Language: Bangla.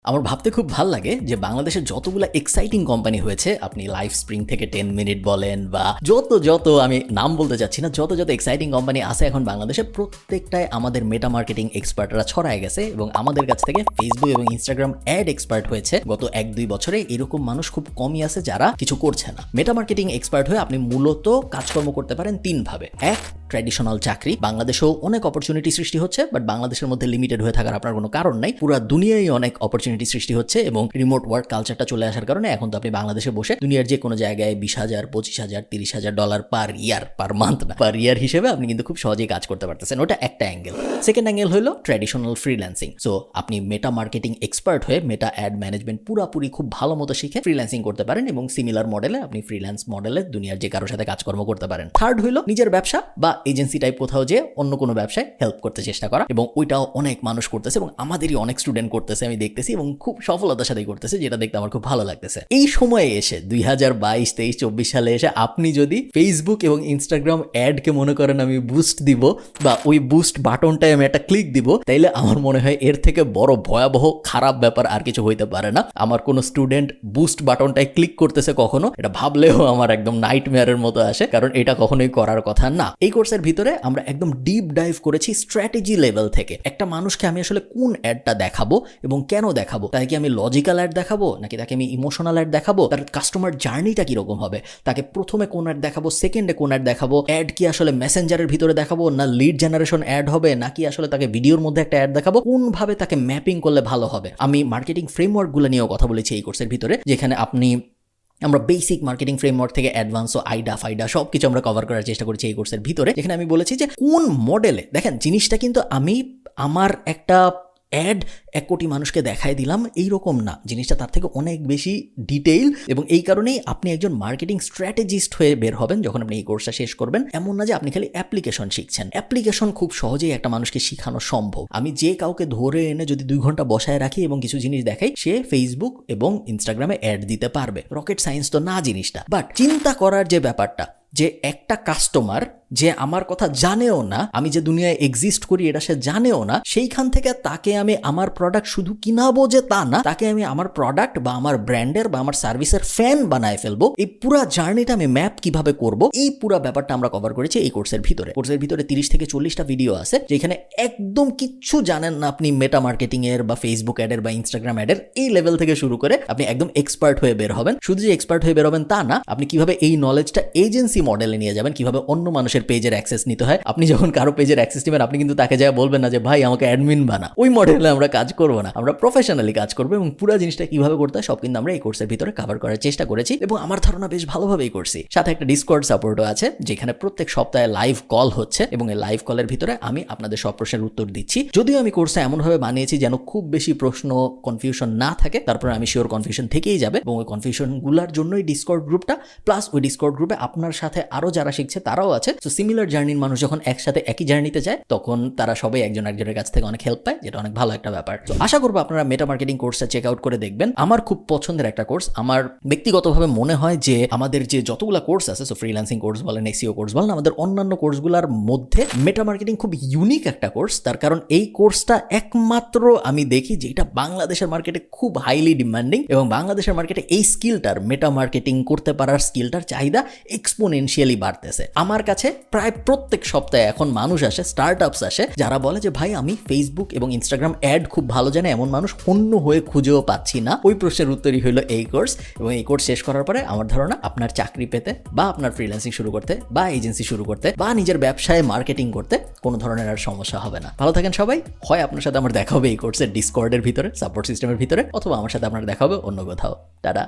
আমার ভাবতে খুব ভালো লাগে যে বাংলাদেশে যতগুলো এক্সাইটিং কোম্পানি হয়েছে, আপনি লাইফ স্প্রিং থেকে 10 মিনিট বলেন বা যত আমি নাম বলতে চাচ্ছি না, যত এক্সাইটিং কোম্পানি আছে এখন বাংলাদেশে, প্রত্যেকটাই আমাদের মেটা মার্কেটিং এক্সপার্টরা ছড়ায় গেছে এবং আমাদের কাছ থেকে ফেসবুক এবং ইনস্টাগ্রাম অ্যাড এক্সপার্ট হয়েছে গত 1-2 বছরে। এরকম মানুষ খুব কমই আছে যারা কিছু করছে না। মেটা মার্কেটিং এক্সপার্ট হয়ে আপনি মূলত কাজকর্ম করতে পারেন 3 ভাবে। এক, ট্র্যাডিশনাল চাকরি। বাংলাদেশেও অনেক অপরচুনিটি সৃষ্টি হচ্ছে, বাট বাংলাদেশের মধ্যে লিমিটেড হয়ে থাকার আপনার কোনো কারণ নাই। পুরো দুনিয়ায় অনেক অপরচুনিটি সৃষ্টি হচ্ছে এবং রিমোট ওয়ার্ক কালচারটা চলে আসার কারণে এখন তো আপনি বাংলাদেশে বসে দুনিয়ার যে কোনো জায়গায় 20,000, 25,000, 30,000 ডলার পার মান্থ না, পার ইয়ার হিসেবে আপনি কিন্তু খুব সহজেই কাজ করতে পারতেছেন। ওটা একটা অ্যাঙ্গেল। সেকেন্ড অ্যাঙ্গেল হলো ট্র্যাডিশনাল ফ্রিল্যান্সিং। সো আপনি মেটা মার্কেটিং এক্সপার্ট হয়ে মেটা অ্যাড ম্যানেজমেন্ট পুরোপুরি খুব ভালো মতো শিখে ফ্রিল্যান্সিং করতে পারেন এবং সিমিলার মডেলে আপনি ফ্রিল্যান্স মডেলে দুনিয়ার যে কারোর সাথে কাজকর্ম করতে পারেন। থার্ড হলো নিজের ব্যবসা বা এজেন্সি টাইপ কোথাও যে অন্য কোনো ব্যবসায় হেল্প করতে চেষ্টা করা, এবং ওইটাও অনেক মানুষ করতেছে এবং আমাদেরই অনেক স্টুডেন্ট করতেছে, আমি দেখতেছি, এবং খুব সফলতার সাথে করতেছে, যেটা দেখতে আমার খুব ভালো লাগতেছে। এই সময়ে এসে 2022, 23, 24 সালে এসে আপনি যদি ফেসবুক এবং ইনস্টাগ্রাম অ্যাডকে মনে করেন আমি বুস্ট দিব বা ওই বুস্ট বাটনটায় আমি একটা ক্লিক দিব, তাইলে আমার মনে হয় এর থেকে বড় ভয়াবহ খারাপ ব্যাপার আর কিছু হইতে পারে না। আমার কোনো স্টুডেন্ট বুস্ট বাটনটায় ক্লিক করতেছে কখনো, এটা ভাবলেও আমার একদম নাইটমেয়ারের মতো আসে, কারণ এটা কখনোই করার কথা না। এই কোর্সের ভিতরে আমরা একদম ডিপ ডাইভ করেছি স্ট্র্যাটেজি লেভেল থেকে। একটা মানুষকে আমি আসলে কোন অ্যাডটা দেখাবো এবং কেন দেখাবো, তাকে কি আমি লজিক্যাল অ্যাড দেখাবো নাকি তাকে আমি ইমোশনাল অ্যাড দেখাবো, তার কাস্টমার জার্নিটা কিরকম হবে, তাকে প্রথমে কোন অ্যাড দেখাবো, সেকেন্ডে কোন অ্যাড দেখাবো, অ্যাড কি আসলে মেসেঞ্জারের ভিতরে দেখাবো না লিড জেনারেশন অ্যাড হবে, নাকি আসলে তাকে ভিডিওর মধ্যে একটা অ্যাড দেখাবো, কোনভাবে তাকে ম্যাপিং করলে ভালো হবে। আমি মার্কেটিং ফ্রেমওয়ার্কগুলো নিয়েও কথা বলেছি এই কোর্সের ভিতরে, যেখানে আমরা বেসিক মার্কেটিং ফ্রেমওয়ার্ক থেকে অ্যাডভান্স ও আইডা সব কিছু আমরা কভার করার চেষ্টা করেছি এই কোর্সের ভিতরে, যেখানে আমি বলেছি যে কোন মডেলে দেখেন জিনিসটা, কিন্তু আমি আমার একটা অ্যাড 1 কোটি মানুষকে দেখাই দিলাম এইরকম না, জিনিসটা তার থেকে অনেক বেশি ডিটেইল, এবং এই কারণেই আপনি একজন মার্কেটিং স্ট্র্যাটেজিস্ট হয়ে বের হবেন যখন আপনি এই কোর্সটা শেষ করবেন। এমন না যে আপনি খালি অ্যাপ্লিকেশন শিখছেন, অ্যাপ্লিকেশন খুব সহজেই একটা মানুষকে শেখানো সম্ভব। আমি যে কাউকে ধরে এনে যদি 2 ঘন্টা বসায় রাখি এবং কিছু জিনিস দেখাই, সে ফেসবুক এবং ইনস্টাগ্রামে অ্যাড দিতে পারবে। রকেট সায়েন্স তো না জিনিসটা, বাট চিন্তা করার যে ব্যাপারটা, যে একটা কাস্টমার যে আমার কথা জানেও না, আমি যে দুনিয়ায় এক্সিস্ট করি এটা সে জানেও না, সেইখান থেকে তাকে আমি আমার প্রোডাক্ট শুধু কিনাবো যে তা না, তাকে আমি আমার প্রোডাক্ট বা আমার ব্র্যান্ডের বা আমার সার্ভিসের ফ্যান বানায় ফেলবো। এই পুরো জার্নিটা আমি ম্যাপ কিভাবে করব, এই পুরো ব্যাপারটা আমরা কভার করেছি এই কোর্সের ভিতরে। কোর্সের ভিতরে 30 থেকে 40টা ভিডিও আছে, যেখানে একদম কিচ্ছু জানেন না আপনি মেটা মার্কেটিং এর বা ফেসবুক অ্যাডের বা ইনস্টাগ্রাম অ্যাডের, এই লেভেল থেকে শুরু করে আপনি একদম এক্সপার্ট হয়ে বের হবেন। শুধু যে এক্সপার্ট হয়ে বের হবেন তা না, আপনি কিভাবে এই নলেজটা এজেন্সি মডেলে নিয়ে যাবেন, কিভাবে অন্য মানুষের পেজের অ্যাক্সেস নিতে হয়। আপনি যখন কারো পেজের অ্যাক্সেস নেবেন, আপনি কিন্তু তাকে যা বলবেন না যে ভাই আমাকে অ্যাডমিন বানা, ওই মডেলে আমরা কাজ করবো না, আমরা প্রফেশনালি কাজ করবো, এবং পুরো জিনিসটা কিভাবে করতে হয় সব কিন্তু আমরা এই কোর্সের ভিতরে কভার করার চেষ্টা করেছি, এবং আমার ধারণা বেশ ভালোভাবেই করছি। সাথে একটা ডিসকর্ড সাপোর্টও আছে, যেখানে প্রত্যেক সপ্তাহে লাইভ কল হচ্ছে, এবং এই লাইভ কলের ভিতরে আমি আপনাদের সব প্রশ্নের উত্তর দিচ্ছি। যদিও আমি কোর্সটা এমনভাবে বানিয়েছি যেন খুব বেশি প্রশ্ন কনফিউশন না থাকে, তারপরে আমি শিওর কনফিউশন থেকেই যাবে, এবং ওই কনফিউশনগুলোর জন্যই ডিসকর্ড গ্রুপটা, প্লাস ওই ডিসকর্ড গ্রুপে আপনার সাথে আরো যারা শিখছে তারাও আছে। তো সিমিলার জার্নির মানুষ যখন একসাথে একই জার্নিতে যায়, তখন তারা সবাই একজন একজনের কাছ থেকে অনেক হেল্প পায়, যেটা অনেক ভালো একটা ব্যাপার। তো আশা করবো আপনারা মেটা মার্কেটিং কোর্সটা চেক আউট করে দেখবেন। আমার খুব পছন্দের একটা কোর্স। আমার ব্যক্তিগতভাবে মনে হয় যে আমাদের যে যতগুলো কোর্স আছে, সো ফ্রিল্যান্সিং কোর্স বলেন, এসইও কোর্স বলেন, আমাদের অন্যান্য কোর্সগুলোর মধ্যে মেটা মার্কেটিং খুব ইউনিক একটা কোর্স। তার কারণ এই কোর্সটা একমাত্র আমি দেখি যে এটা বাংলাদেশের মার্কেটে খুব হাইলি ডিমান্ডিং, এবং বাংলাদেশের মার্কেটে এই স্কিলটার, মেটা মার্কেটিং করতে পারার স্কিলটার চাহিদা এক্সপোনেনশিয়ালি বাড়তেছে। আমার কাছে প্রায় প্রত্যেক সপ্তাহে এখন মানুষ আসে, স্টার্টআপস আসে, যারা বলে যে ভাই আমি ফেসবুক এবং ইনস্টাগ্রাম অ্যাড খুব ভালো জানে, এমন মানুষ অন্য হয়ে খুঁজেও পাচ্ছি না। ওই প্রশ্নের উত্তরই হলো এই কোর্স, এবং এই কোর্স শেষ করার পরে আমার ধারণা আপনার চাকরি পেতে বা আপনার ফ্রিল্যান্সিং শুরু করতে বা এজেন্সি শুরু করতে বা নিজের ব্যবসায় মার্কেটিং করতে কোনো ধরনের আর সমস্যা হবে না। ভালো থাকেন সবাই। হয় আপনার সাথে আমার দেখা হবে এই কোর্সের ডিসকর্ডের ভিতরে, সাপোর্ট সিস্টেমের ভিতরে, অথবা আমার সাথে আপনার দেখা হবে অন্য কোথাও। টাটা।